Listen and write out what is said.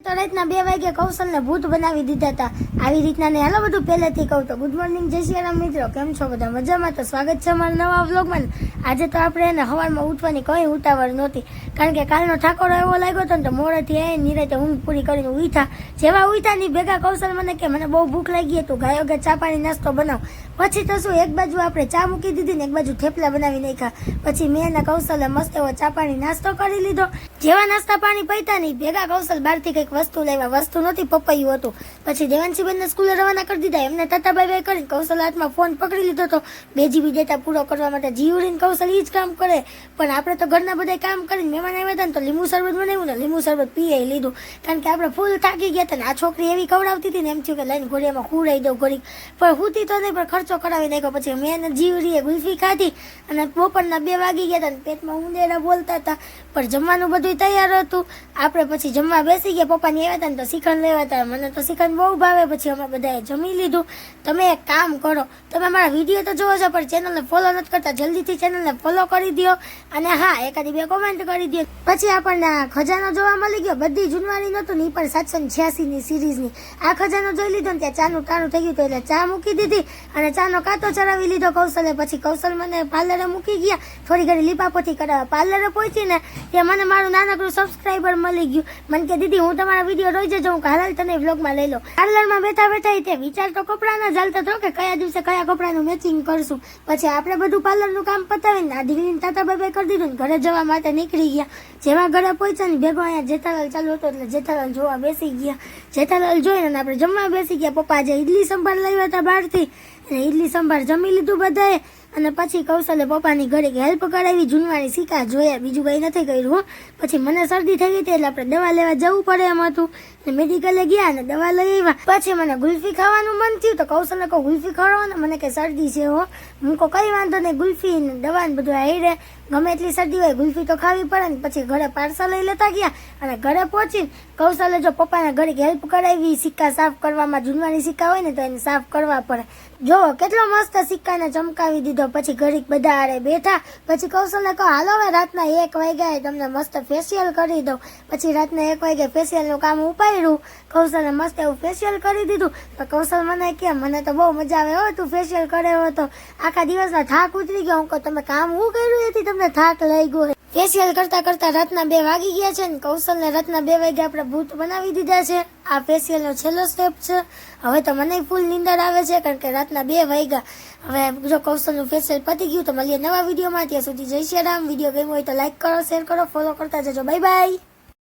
તો રાતના 2 વાગે કૌશલને ભૂત બનાવી દીધા હતા આવી રીતના ને હાલો બધું પહેલેથી કહું તો ગુડ મોર્નિંગ જય શ્રી રામ મિત્રો, કેમ છો બધા મજામાં? તો સ્વાગત છે અમારા નવા વ્લોગમાં। આજે તો આપણે એને સવારમાં ઉઠવાની કંઈ ઉતાવળ નહોતી, કારણ કે કાલનો ઠાકોરો એવો લાગ્યો હતો ને તો મોડેથી એ નિરાતે ઊંઘ પૂરી કરીને ઉઠ્યા। જેવા ઉઠ્યા ની ભેગા કૌશલ મને કે મને બહુ ભૂખ લાગી તો ગાયો કે ચા પાણી નાસ્તો બનાવ। પછી તો શું, એક બાજુ આપણે ચા મૂકી દીધી ને એક બાજુ થેપલા બનાવી નાખ્યા। પછી મેં અને કૌશલે મસ્ત એવો ચા પાણી નાસ્તો કરી લીધો। જેવા નાસ્તા પાણી પૈતા નહીં ભેગા કૌશલ બહારથી કંઈક વસ્તુ લાવ્યા, વસ્તુ નહોતી પપૈયું હતું। પછી દેવાંશીબેનને સ્કૂલે રવાના કરી દીધા, એમને તાતા બાય બાય કરીને કૌશલ હાથમાં ફોન પકડી લીધો તો 2 GB ડેટા પૂરો કરવા માટે જીવડીને કૌશલ ઈ જ કામ કરે। પણ આપણે તો ઘરના બધા કામ કરીને મહેમાન આવ્યા હતા ને તો લીંબુ શરબત બનાવ્યું ને લીંબુ શરબત પીએ લીધું, કારણ કે આપણે ફૂલ થાકી ગયા હતા ને આ છોકરી એવી ખવડાવતી હતી ને એમ થયું કે લઈને ઘોડિયામાં ખુરાઈ દઉં ઘડીક, પણ હુતી તો નહીં પણ ખર્ચો કરાવી નાખ્યો। પછી મેં જીવડીએ ગુલ્ફી ખાધી અને બપોરના 2 વાગી ગયા હતા ને પેટમાં ઉંદેડા બોલતા હતા, પણ જમવાનું બધું તૈયાર હતું। આપણે પછી જમવા બેસી ગયા, પપ્પાની આવ્યા હતા ને તો શ્રીખંડ લેવા હતા, મને તો શ્રીખંડ બહુ ભાવે। પછી અમે બધાએ જમી લીધું। તમે એક કામ કરો, તમે મારા વિડીયો તો જોવો છો પણ ચેનલને ફોલો નથી કરતા, જલ્દીથી ચેનલને ફોલો કરી દો અને હા એકાદી 2 કોમેન્ટ કરી દો। પછી આપણને ખજાનો જોવા મળી ગયો, બધી જૂનવાણી નહોતું ને પણ 786 ની સિરીઝની આ ખજાનો જોઈ લીધો ને ત્યાં ચાનું ટાણું થઈ ગયું એટલે ચા મૂકી દીધી અને ચાનો કાંતો ચડાવી લીધો કૌશલે। પછી કૌશલ મને પાર્લરે મૂકી ગયા, થોડી ઘણી લીપાપોથી કરાવવા। પાર્લરે પહોંચી ને ત્યાં મને મારું નાનકડું સબસ્ક્રાઈબર મળી ગયું। મને કે દીદી હું તમારા વિડીયો રોજ જ હું હાલ તને વ્લોગમાં લઈ લો। પાર્લરમાં બેઠા બેઠા તે વિચાર તો કપડાના ચાલતો હતો કે કયા દિવસે કયા કપડાનું મેચિંગ કરશું। પછી આપણે બધું પાર્લરનું કામ પતાવીને આ દીકરીને તાતા બાય કરી દીધું ને ઘરે જવા માટે નીકળી ગયા। જેવા ઘરે પહોંચ્યા ને ભેગો અહીંયા જેઠાલાલ ચાલુ હતો એટલે જેઠાલાલ જોવા બેસી ગયા। જેઠાલાલ જોઈને આપણે જમવા બેસી ગયા। પપ્પા આજે ઈડલી સંભાર લાવ્યા હતા બહારથી અને ઈડલી સંભાર જમી લીધું બધાએ અને પછી કૌશલે પપ્પાની ઘરે હેલ્પ કરાવી, જૂનવાણી સિક્કા જોયા, બીજું કંઈ નથી કર્યું। પછી મને શરદી થઈ ગઈ હતી એટલે આપણે દવા લેવા જવું પડે એમ હતું ને મેડિકલે ગયા અને દવા લઈ આવ્યા। પછી મને ગુલ્ફી ખાવાનું મન થયું તો કૌશલને કહું ગુલ્ફી ખાવાનું, મને કે શરદી છે હો। હું કહું કઈ વાંધો નહીં, ગુલ્ફી ને દવા ને બધું હાઈડે ગમે એટલી શરદી હોય ગુલ્ફી તો ખાવી પડે ને। પછી ઘરે પાર્સલ લઈ લેતા ગયા અને ઘરે પહોંચીને કૌશલે જો પપ્પાના ઘરે હેલ્પ કરાવી સિક્કા સાફ કરવામાં, જૂનવાણી સિક્કા હોય ને તો એને સાફ કરવા પડે। જો કેટલો મસ્ત સિક્કાને ચમકાવી દીધો। પછી ઘડીક બધા આરે બેઠા, પછી કૌશલને કહો હાલો હવે રાતના 1 વાગ્યા તમને મસ્ત ફેશિયલ કરી દઉં। પછી રાતના 1 વાગે ફેશિયલનું કામ ઉપાડ્યું, કૌશલે મસ્ત એવું ફેશિયલ કરી દીધું। તો કૌશલ મને કે મને તો બહુ મજા આવે હો તું ફેશિયલ કરે હો તો આખા દિવસનો થાક ઉતરી ગયો। હું કહું તમે કામ હું કર્યું એથી તમને થાક લઈ ગયો। ફેશિયલ કરતા કરતા રાતના 2 વાગી ગયા છે ને કૌશલને રાતના 2 વાગે આપણે ભૂત બનાવી દીધા છે। આ ફેશિયલનો છેલ્લો સ્ટેપ છે। હવે તો મને ફૂલ નીંદર આવે છે કારણ કે રાતના 2 વાગ્યા। હવે જો કૌશલનું ફેશિયલ પતી ગયું તો મળીએ નવા વિડીયોમાં, ત્યાં સુધી જય શ્રી રામ। વિડીયો ગમ્યો હોય તો લાઈક કરો, શેર કરો, ફોલો કરતા જજો। Bye bye.